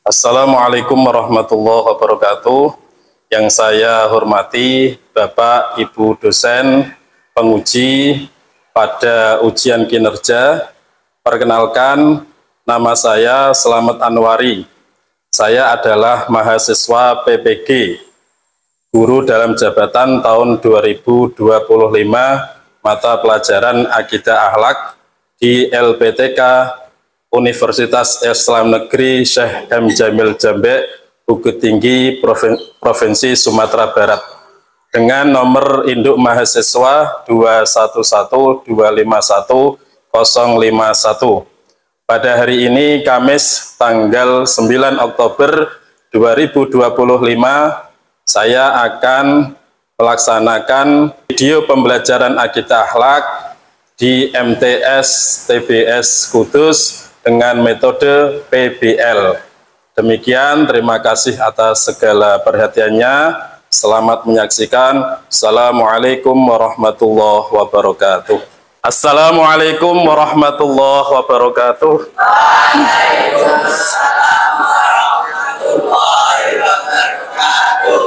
Assalamualaikum warahmatullahi wabarakatuh. Yang saya hormati Bapak Ibu dosen penguji pada ujian kinerja. Perkenalkan, nama saya Slamet Anwari. Saya adalah mahasiswa PPG, guru dalam jabatan tahun 2025, mata pelajaran Akidah Akhlak di LPTK Universitas Islam Negeri Syekh M. Jamil Jambek, Bukit Tinggi, Provinsi Sumatera Barat, dengan nomor induk mahasiswa 211251051. Pada hari ini, Kamis tanggal 9 Oktober 2025, saya akan melaksanakan video pembelajaran Akidah Akhlak di MTS TBS Kudus dengan metode PBL. Demikian, terima kasih atas segala perhatiannya. Selamat menyaksikan. Assalamualaikum warahmatullahi wabarakatuh. Assalamualaikum warahmatullahi wabarakatuh. Waalaikumsalam warahmatullahi wabarakatuh.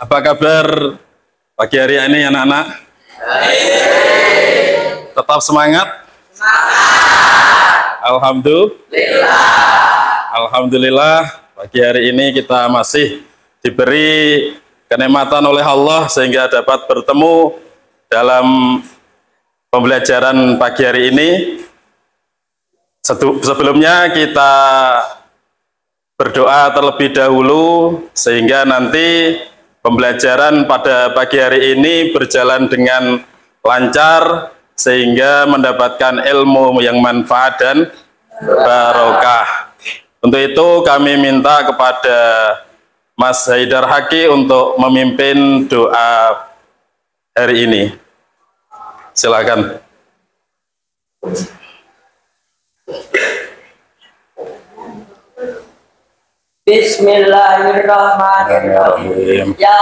Apa kabar pagi hari ini anak-anak? Tetap semangat? Alhamdulillah, pagi hari ini kita masih diberi kenikmatan oleh Allah sehingga dapat bertemu dalam pembelajaran pagi hari ini. Sebelumnya kita berdoa terlebih dahulu sehingga nanti pembelajaran pada pagi hari ini berjalan dengan lancar sehingga mendapatkan ilmu yang manfaat dan barokah. Untuk itu kami minta kepada Mas Haidar Haki untuk memimpin doa hari ini. Silakan. Bismillahirrahmanirrahim. Ya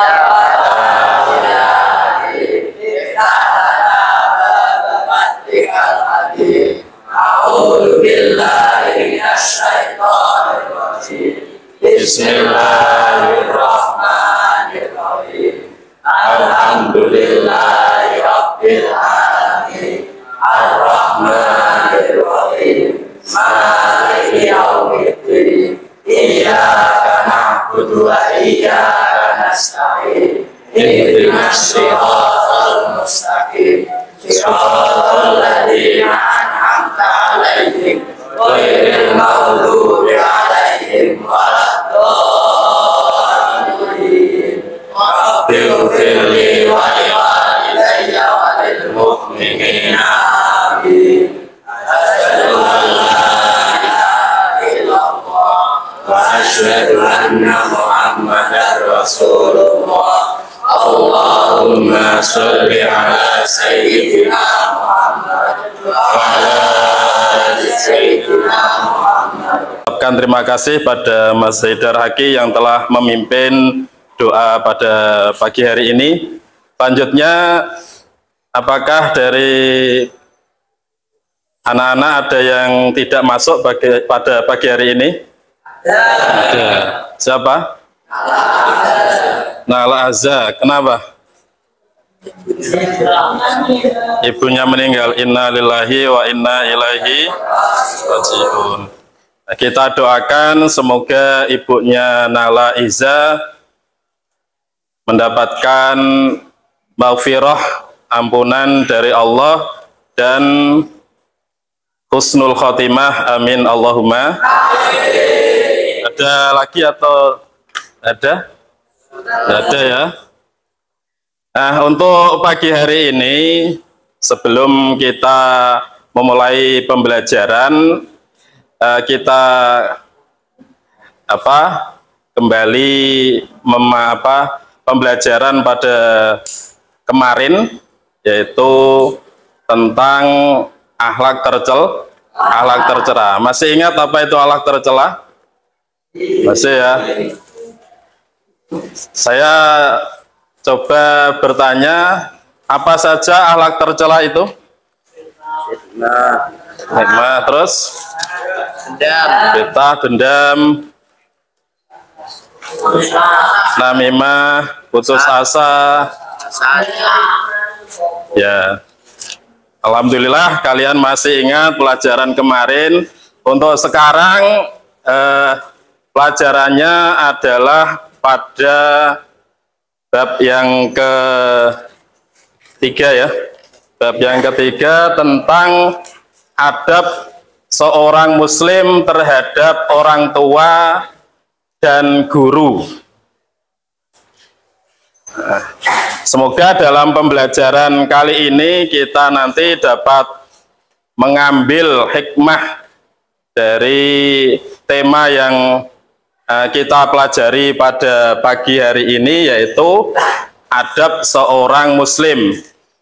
Bismillahirrahmanirrahim. Alhamdulillahirabbil alamin. Arrahmanirrahim. Maliki yaumiddin. Iyyaka na'budu wa iyyaka nasta'in. Ihdinas siratal mustaqim. Siratal ladzina an'amta 'alaihim ghairil maghdubi 'alaihim waladdallin. Rabbighfirli wa liwalidayya wa lil mu'minina. Amin. Asyhadu an la ilaha illallah wa asyhadu anna Muhammadar Rasulullah. Allahumma sholli ala sayyidina Muhammad wa ala ali sayyidina Muhammad. Terima kasih pada Mas Haidar Haki yang telah memimpin doa pada pagi hari ini. Selanjutnya, apakah dari anak-anak ada yang tidak masuk pada pagi hari ini? Ada. Siapa? Nala Azza. Kenapa? Ibunya meninggal. Inna lillahi wa inna ilaihi raji'un. Nah, kita doakan semoga ibunya Nala Izza mendapatkan maghfirah, ampunan dari Allah dan husnul khotimah. Amin Allahumma. Ada lagi atau ada? Ada ya. Nah, untuk pagi hari ini sebelum kita memulai pembelajaran, kita kembali pembelajaran pada kemarin, yaitu tentang akhlak tercela. Masih ingat apa itu akhlak tercela? Masih ya. Saya coba bertanya, apa saja akhlak tercela itu? Hikmah, terus fitnah, dendam, namimah, putus asa. Ya, alhamdulillah kalian masih ingat pelajaran kemarin. Untuk sekarang pelajarannya adalah pada bab yang ketiga ya. Bab yang ketiga tentang adab seorang muslim terhadap orang tua dan guru. Semoga dalam pembelajaran kali ini kita nanti dapat mengambil hikmah dari tema yang kita pelajari pada pagi hari ini, yaitu adab seorang muslim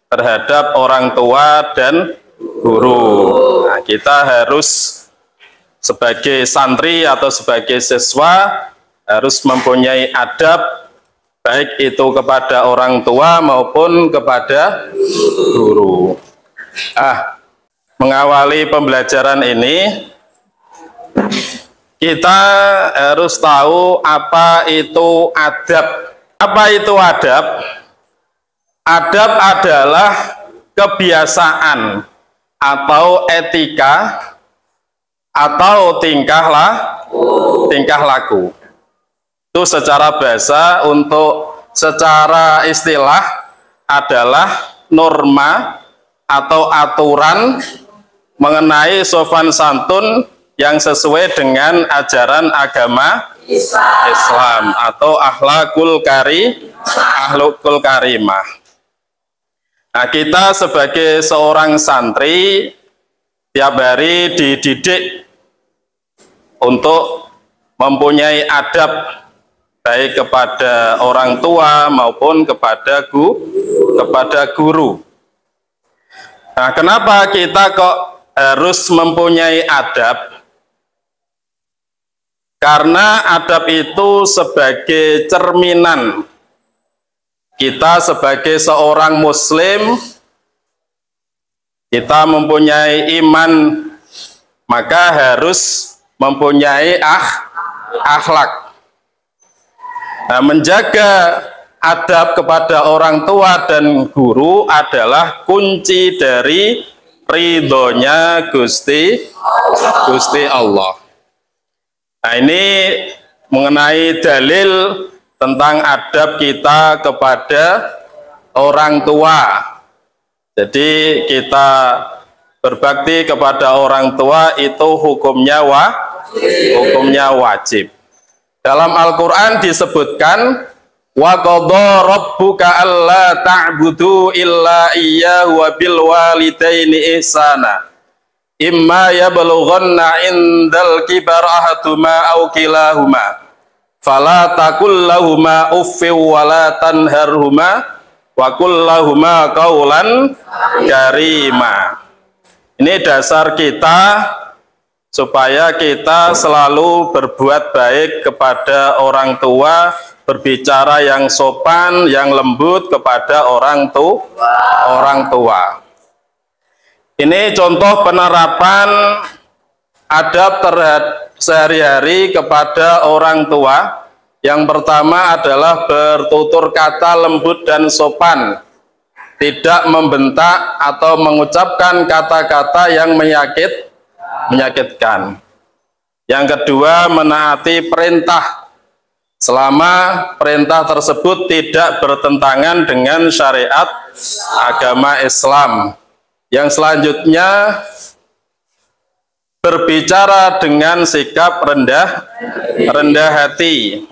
terhadap orang tua dan guru. Nah, kita harus sebagai santri atau sebagai siswa harus mempunyai adab, baik itu kepada orang tua maupun kepada guru. Mengawali pembelajaran ini, kita harus tahu apa itu adab. Apa itu adab? Adab adalah kebiasaan atau etika atau tingkah laku. Itu secara bahasa. Untuk secara istilah adalah norma atau aturan mengenai sopan santun yang sesuai dengan ajaran agama Islam atau akhlakul karimah. Nah, kita sebagai seorang santri tiap hari dididik untuk mempunyai adab, baik kepada orang tua maupun kepada guru. Nah, kenapa kita kok harus mempunyai adab? Karena adab itu sebagai cerminan kita sebagai seorang muslim. Kita mempunyai iman, maka harus mempunyai akhlak. Nah, menjaga adab kepada orang tua dan guru adalah kunci dari ridhonya Gusti Allah. Nah, ini mengenai dalil tentang adab kita kepada orang tua. Jadi kita berbakti kepada orang tua itu hukumnya wajib. Dalam Al-Quran disebutkan, wa qadha rabbuka alla ta'budu illa iyyahu wa bil walidaini ihsana imma yablughanna indal kibar ahaduhuma aw kilahuma fala taqul lahuma uffin wa la tanharhuma wa qul lahuma qaulan karima. Ini dasar kita supaya kita selalu berbuat baik kepada orang tua, berbicara yang sopan, yang lembut kepada orang tua. Ini contoh penerapan adab terhadap sehari-hari kepada orang tua. Yang pertama adalah bertutur kata lembut dan sopan, tidak membentak atau mengucapkan kata-kata yang menyakitkan. Yang kedua, menaati perintah selama perintah tersebut tidak bertentangan dengan syariat agama Islam. Yang selanjutnya, berbicara dengan sikap rendah hati.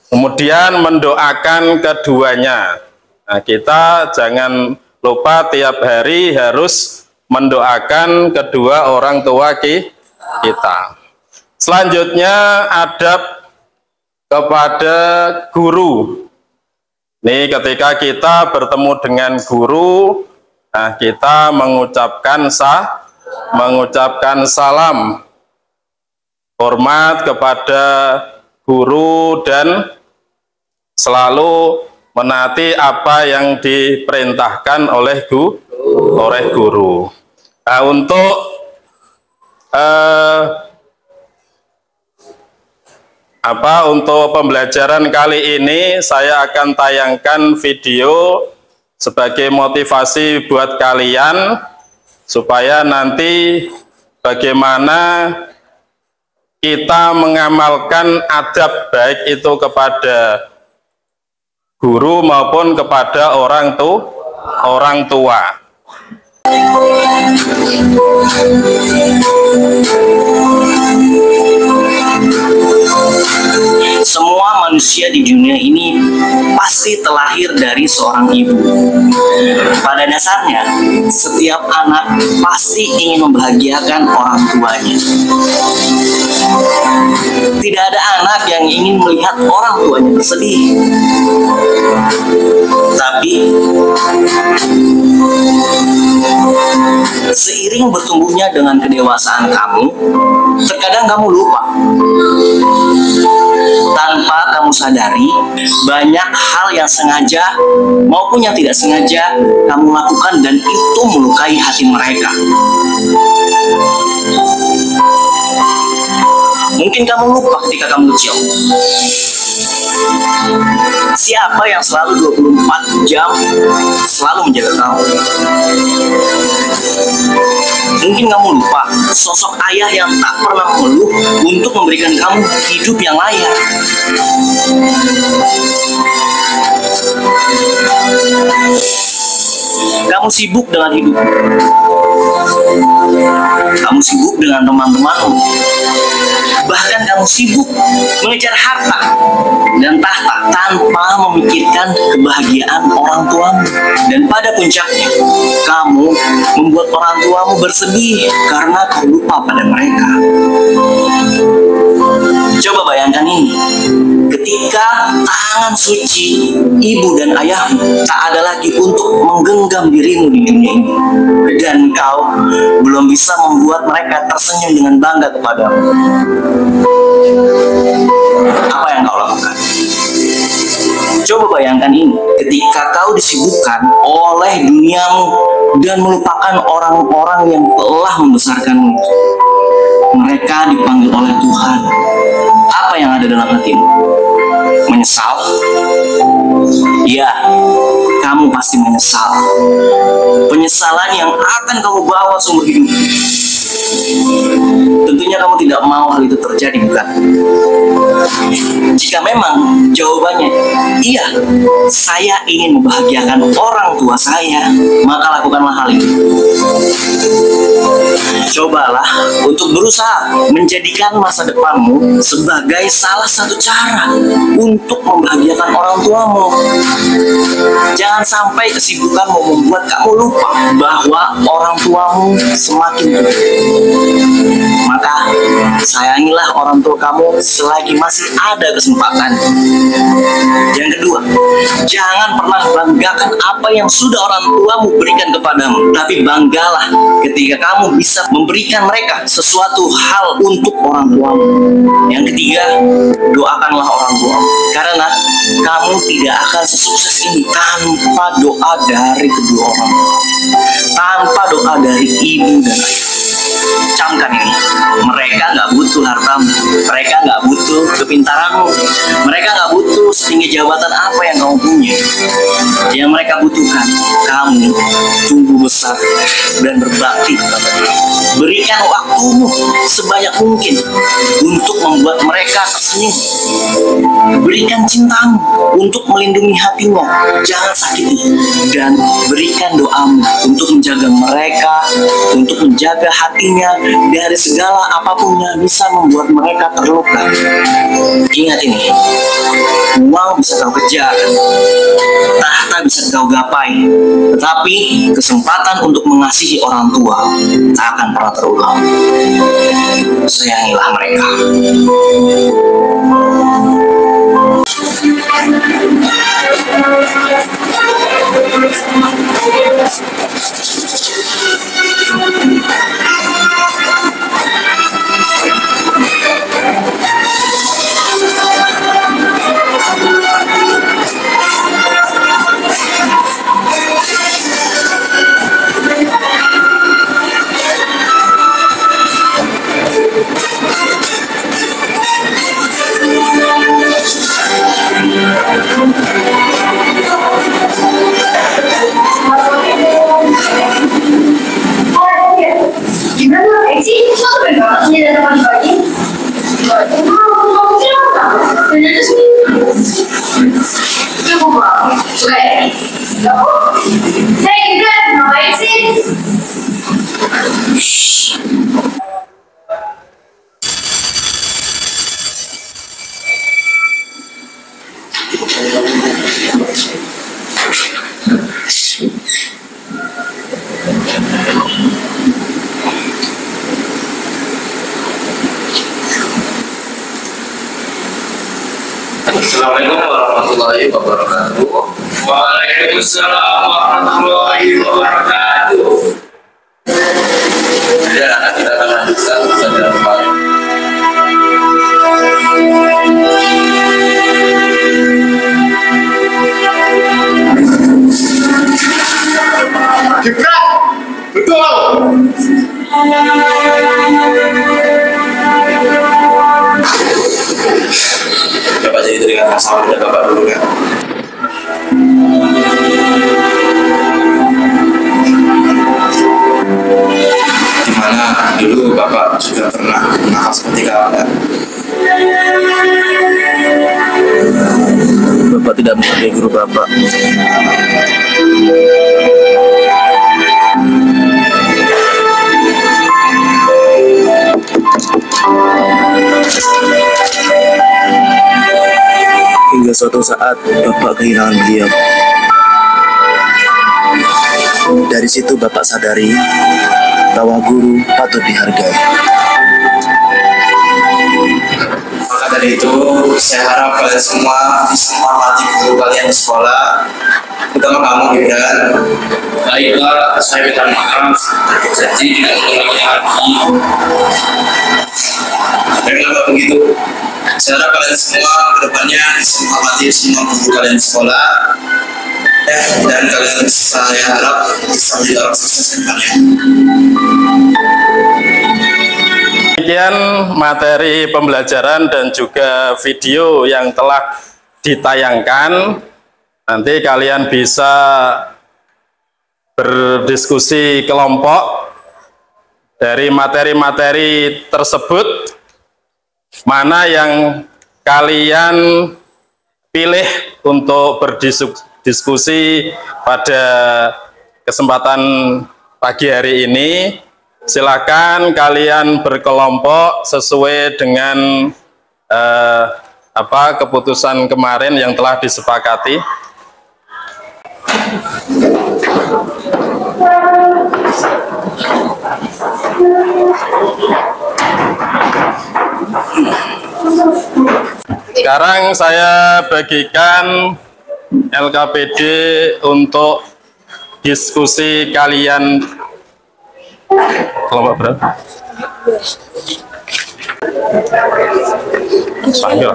Kemudian mendoakan keduanya. Nah, kita jangan lupa tiap hari harus mendoakan kedua orang tua kita. Selanjutnya, adab kepada guru. Ini ketika kita bertemu dengan guru, nah, kita mengucapkan salam, hormat kepada guru dan selalu menaati apa yang diperintahkan oleh guru. Nah, untuk Untuk pembelajaran kali ini saya akan tayangkan video sebagai motivasi buat kalian supaya nanti bagaimana kita mengamalkan adab baik itu kepada guru maupun kepada orang tua. Semua manusia di dunia ini pasti terlahir dari seorang ibu. Pada dasarnya, setiap anak pasti ingin membahagiakan orang tuanya. Tidak ada anak yang ingin melihat orang tuanya bersedih. Tapi seiring bertumbuhnya dengan kedewasaan kamu, terkadang kamu lupa. Tanpa kamu sadari, banyak hal yang sengaja maupun yang tidak sengaja kamu lakukan dan itu melukai hati mereka. Mungkin kamu lupa ketika kamu kecil. Siapa yang selalu 24 jam selalu menjaga kamu? Mungkin kamu lupa sosok ayah yang tak pernah mengeluh untuk memberikan kamu hidup yang layak. Kamu sibuk dengan hidup. Kamu sibuk dengan teman-temanmu. Bahkan kamu sibuk mengejar harta dan tahta tanpa memikirkan kebahagiaan orang tuamu. Dan pada puncaknya, kamu membuat orang tuamu bersedih karena kau lupa pada mereka. Coba bayangkan ini, ketika tangan suci ibu dan ayahmu tak ada lagi untuk menggenggam dirimu di dunia ini, dan kau belum bisa membuat mereka tersenyum dengan bangga kepadamu. Apa yang kau lakukan? Coba bayangkan ini, ketika kau disibukkan oleh duniamu dan melupakan orang-orang yang telah membesarkanmu. Mereka dipanggil oleh Tuhan. Apa yang ada dalam hatimu? Menyesal? Ya, kamu pasti menyesal. Penyesalan yang akan kamu bawa seumur hidup. Tentunya kamu tidak mau hal itu terjadi, bukan? Jika memang jawabannya iya, saya ingin membahagiakan orang tua saya, maka lakukanlah hal itu. Cobalah untuk berusaha menjadikan masa depanmu sebagai salah satu cara untuk membahagiakan orang tuamu. Jangan sampai kesibukanmu membuat kamu lupa bahwa orang tuamu semakin tua. Maka sayangilah orang tua kamu selagi masih ada kesempatan. Yang kedua, jangan pernah banggakan apa yang sudah orang tuamu berikan kepadamu, tapi banggalah ketika kamu bisa memberikan mereka sesuatu hal untuk orang tuamu. Yang ketiga, doakanlah orang tuamu, karena kamu tidak akan sesukses ini tanpa doa dari kedua orang, tanpa doa dari ibu dan ayah. Camkan ini, mereka nggak butuh hartamu, mereka nggak butuh kepintaranmu, mereka nggak butuh setinggi jabatan apa yang kamu punya. Yang mereka butuhkan, kamu tumbuh besar dan berbakti. Berikan waktumu sebanyak mungkin untuk membuat mereka tersenyum. Berikan cintamu untuk melindungi hatinya, jangan sakiti. Dan berikan doamu untuk menjaga mereka, untuk menjaga hatinya dari segala apapun yang bisa membuat mereka terluka. Ingat ini, uang bisa kau kejar, tahta bisa kau gapai, tetapi kesempatan untuk mengasihi orang tua tak akan pernah terulang. Sayangilah mereka. Assalamualaikum warahmatullahi wabarakatuh. Waalaikumsalam warahmatullahi wabarakatuh. Ya, kita akan lanjutkan pelajaran kemarin. Jepret, betul. Bapak jadi teringat masalah muda Bapak dulu kan? Dimana dulu Bapak sudah pernah nakal seperti kawan? Bapak tidak menghargai guru Bapak. Hingga suatu saat Bapak kehilangan beliau. Dari situ Bapak sadari bahwa guru patut dihargai. Maka dari itu, saya harap kalian semua bisa menghormati guru kalian di sekolah, terutama kamu Gibran. Baiklah, saya minta maaf. Jadi tidak mengulangi lagi. Baiklah begitu. Saya harap kalian semua kedepannya bisa menghormati semua guru kalian di sekolah. Dan kalian saya harap bisa menjadi orang sukses ke depannya. Demikian materi pembelajaran dan juga video yang telah ditayangkan. Nanti kalian bisa berdiskusi kelompok dari materi-materi tersebut, mana yang kalian pilih untuk berdiskusi pada kesempatan pagi hari ini. Silakan kalian berkelompok sesuai dengan keputusan kemarin yang telah disepakati. Sekarang saya bagikan LKPD untuk diskusi kalian. Kelompok berapa? Panggil.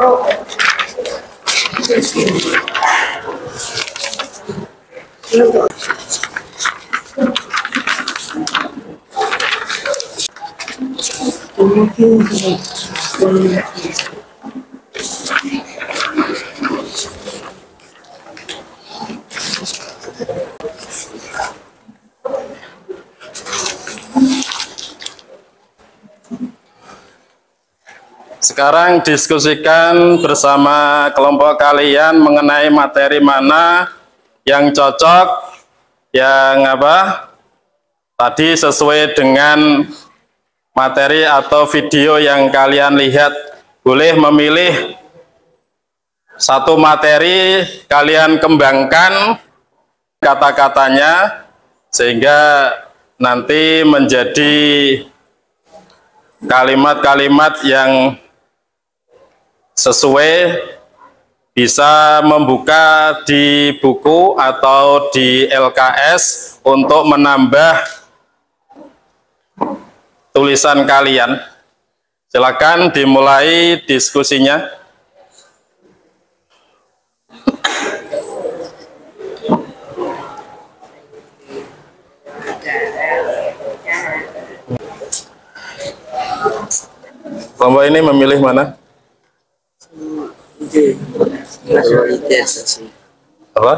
Sekarang diskusikan bersama kelompok kalian mengenai materi mana yang cocok, yang tadi sesuai dengan materi atau video yang kalian lihat. Boleh memilih satu materi, kalian kembangkan kata-katanya sehingga nanti menjadi kalimat-kalimat yang sesuai, bisa membuka di buku atau di LKS untuk menambah tulisan kalian. Silakan dimulai diskusinya. Kelompok ini memilih mana? Apa?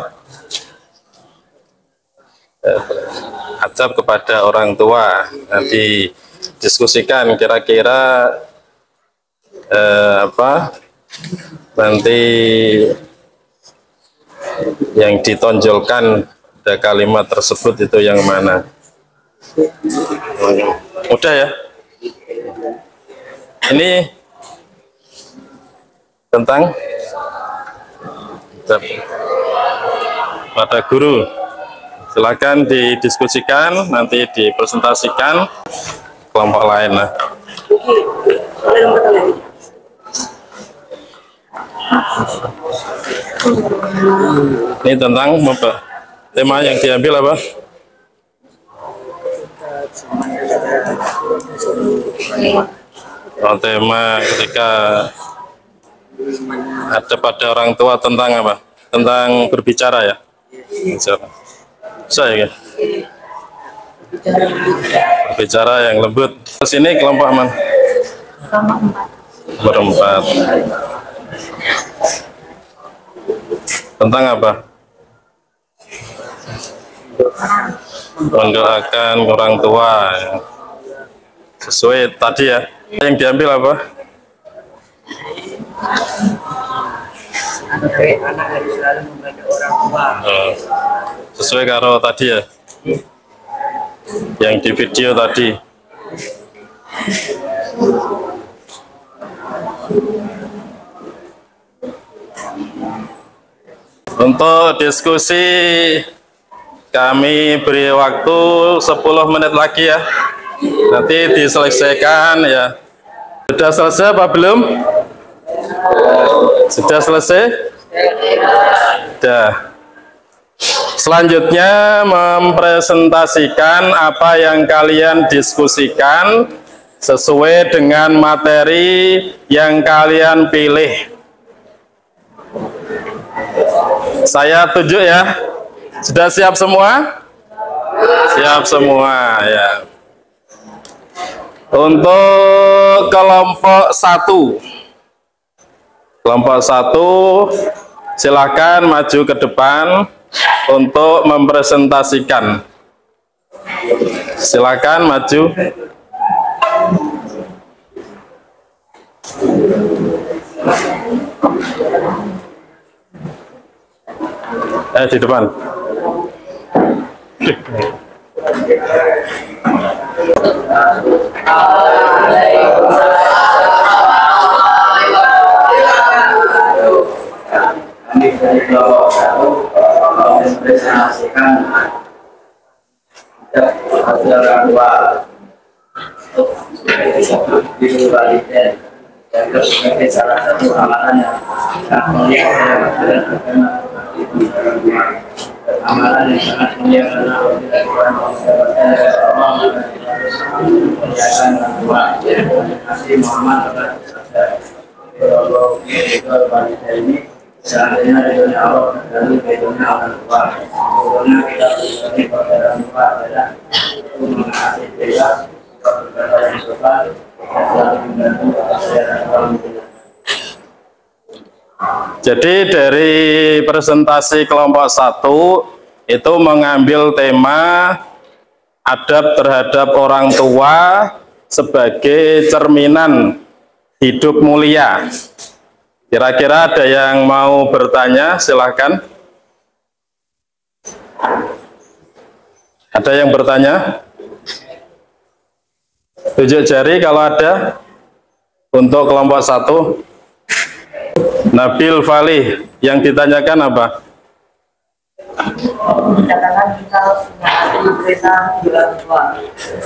Adab kepada orang tua. Nanti diskusikan kira-kira nanti yang ditonjolkan pada kalimat tersebut itu yang mana? Mudah ya? Ini tentang pada guru. Silakan didiskusikan, nanti dipresentasikan kelompok lain lah. Ini tentang apa? Tema yang diambil apa? Oh, tema ketika ada pada orang tua tentang apa? Tentang berbicara ya? Bicara. Saya ya? Berbicara yang lembut. Sini kelompok aman. Berempat. Tentang apa? Mendoakan orang tua ya. Sesuai tadi ya. Yang diambil apa? Anak harus selalu membantu orang tua. Sesuai karo tadi ya. Yang di video tadi. Untuk diskusi kami beri waktu 10 menit lagi ya. Nanti diselesaikan ya. Sudah selesai apa belum? Sudah selesai? Sudah. Selanjutnya mempresentasikan apa yang kalian diskusikan sesuai dengan materi yang kalian pilih. Saya tunjuk ya. Sudah siap semua? Siap semua ya. Untuk kelompok 1. Kelompok 1 silakan maju ke depan untuk mempresentasikan. Silakan maju. Di depan. Mempresentasikan orang tua di waliden dan sebagai salah satu amalan yang sangat mulia amalan yang sangat mulia karena Nabi Muhammad ini seandainya ridhonya Allah dan ridhonya orang tua, ridhonya kita beri kepada orang tua adalah mengasih kita kepada yang sopan dan membantu kesehatan orang tua. Jadi dari presentasi kelompok 1 itu mengambil tema adab terhadap orang tua sebagai cerminan hidup mulia. Kira-kira ada yang mau bertanya? Silahkan. Ada yang bertanya? Tunjuk jari kalau ada. Untuk kelompok 1. Nabil Falih, yang ditanyakan apa? Dikatakan kita harus menaati perintah orang tua.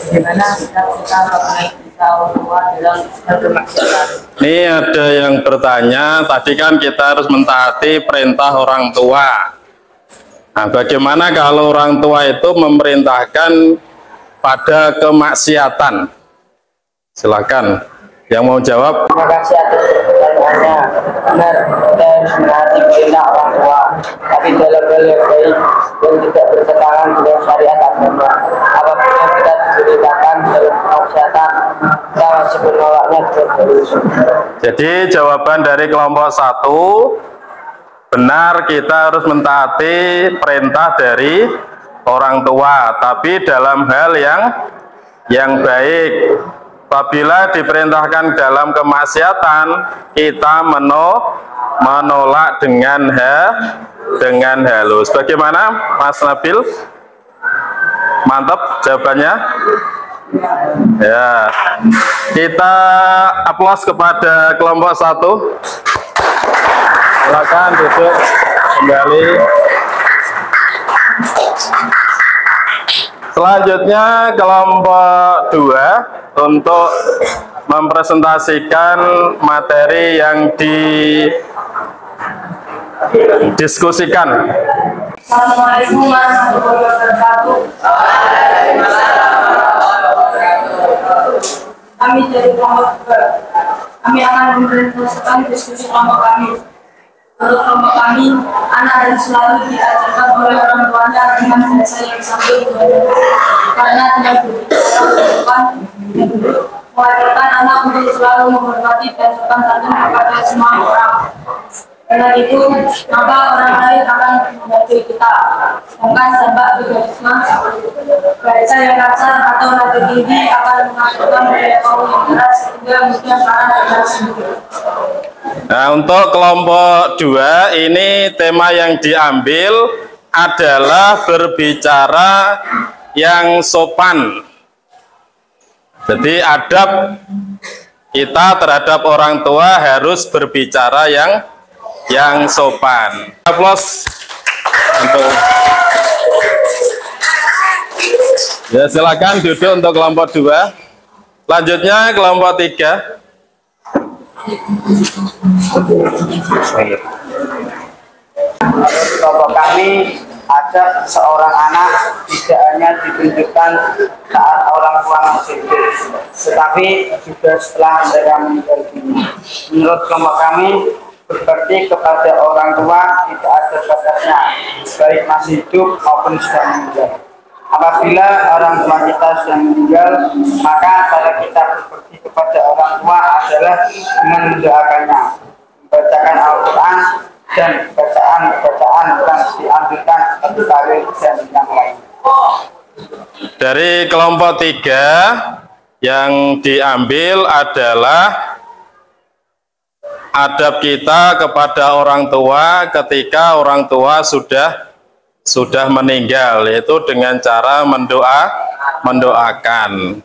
Bagaimana kita menaati perintah orang tua dalam bermaksiatan? Ini ada yang bertanya, tadi kan kita harus mentaati perintah orang tua. Nah, bagaimana kalau orang tua itu memerintahkan pada kemaksiatan? Silakan, yang mau jawab. Terima kasih atas pertanyaannya. Benar, kita harus menaati perintah orang tua, tapi dalam hal yang baik dan tidak bertentangan dengan syariat agama. Apapun yang kita diberitakan dalam kemaksiatan, kita wajib menolaknya dengan halus. Jadi jawaban dari kelompok 1, benar kita harus mentaati perintah dari orang tua, tapi dalam hal yang baik. Apabila diperintahkan dalam kemaksiatan, kita menolak dengan halus. Bagaimana, Mas Nabil? Mantap jawabannya. Ya, kita aplaus kepada kelompok 1. Silakan duduk kembali. Selanjutnya kelompok 2 untuk mempresentasikan materi yang diskusikan. Assalamualaikum warahmatullahi wabarakatuh. Kami dari kelompok 2. Kami akan mempresentasikan diskusi kelompok kami. Menurut kelompok kami, anak harus selalu diajarkan oleh orang tuanya dengan bahasa yang sambil karena tidak berbicara mengajarkan anak untuk selalu menghormati dan sopan santun kepada semua orang. Dengan itu, maka orang lain akan menghargai kita. Sedangkan sebab egoisme, bahasa yang kasar atau nada tinggi akan menghasilkan budaya kaum yang keras sehingga mudah marah dan sendiri. Nah, untuk kelompok 2 ini tema yang diambil adalah berbicara yang sopan. Jadi adab kita terhadap orang tua harus berbicara yang sopan. Aplaus untuk ya, silakan duduk untuk kelompok 2. Lanjutnya kelompok 3. Kelompok kami, adab seorang anak tidak hanya ditunjukkan saat orang tua masih hidup, tetapi juga setelah mereka meninggal dunia. Menurut kelompok kami, berbakti kepada orang tua tidak ada batasnya, baik masih hidup maupun sudah meninggal. Apabila orang tua kita sudah meninggal, maka cara kita berbakti kepada orang tua adalah dengan mendoakannya, membacakan Al-Quran, dan bacaan-bacaan yang diambilkan dari dalil dan yang lain. Dari kelompok 3 yang diambil adalah adab kita kepada orang tua ketika orang tua sudah meninggal, yaitu dengan cara mendoakan.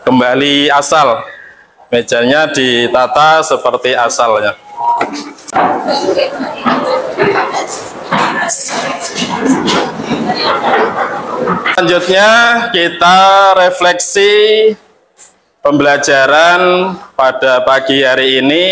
Kembali asal, mejanya ditata seperti asalnya. Selanjutnya kita refleksi pembelajaran pada pagi hari ini.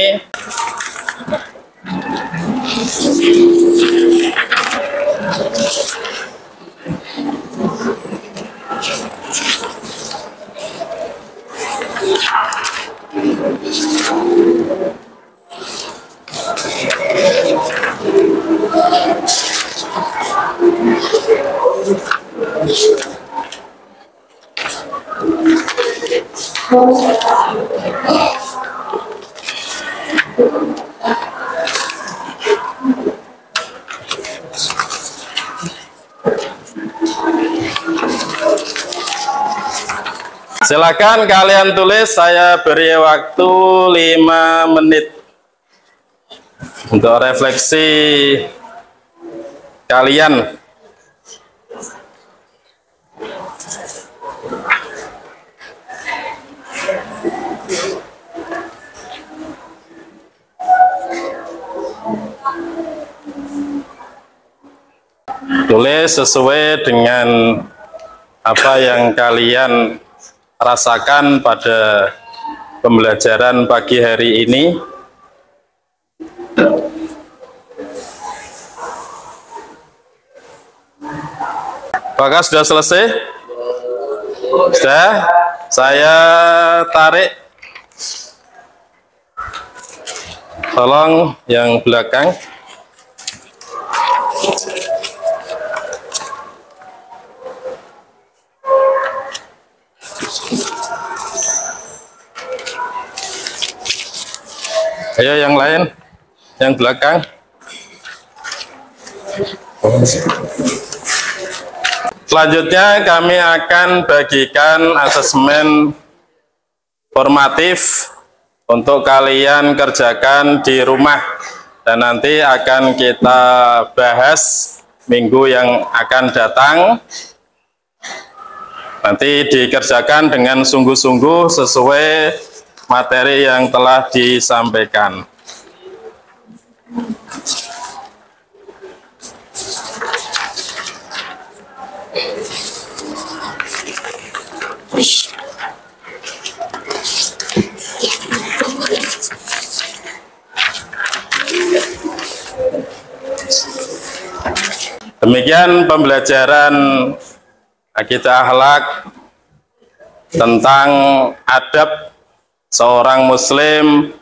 Silakan kalian tulis, saya beri waktu 5 menit untuk refleksi kalian. Tulis sesuai dengan apa yang kalian rasakan pada pembelajaran pagi hari ini. Apakah sudah selesai? Sudah? Saya tarik. Tolong yang belakang. Ayo yang lain, yang belakang. Selanjutnya kami akan bagikan asesmen formatif untuk kalian kerjakan di rumah dan nanti akan kita bahas minggu yang akan datang. Nanti dikerjakan dengan sungguh-sungguh sesuai materi yang telah disampaikan. Demikian pembelajaran akidah akhlak tentang adab seorang muslim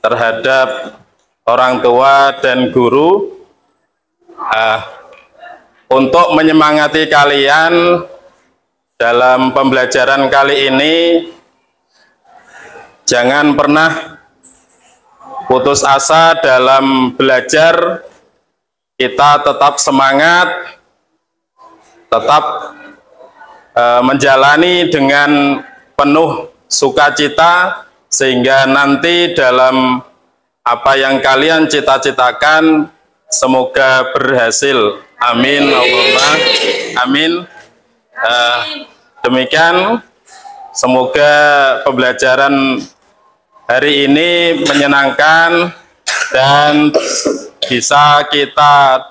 terhadap orang tua dan guru. Untuk menyemangati kalian dalam pembelajaran kali ini, jangan pernah putus asa dalam belajar. Kita tetap semangat, tetap menjalani dengan penuh sukacita, sehingga nanti dalam apa yang kalian cita-citakan semoga berhasil. Amin, Allahumma amin. Demikian, semoga pembelajaran hari ini menyenangkan dan bisa kita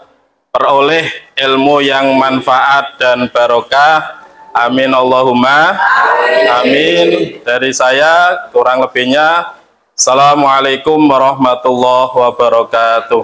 peroleh ilmu yang manfaat dan barokah. Amin Allahumma amin. Dari saya kurang lebihnya, assalamualaikum warahmatullahi wabarakatuh.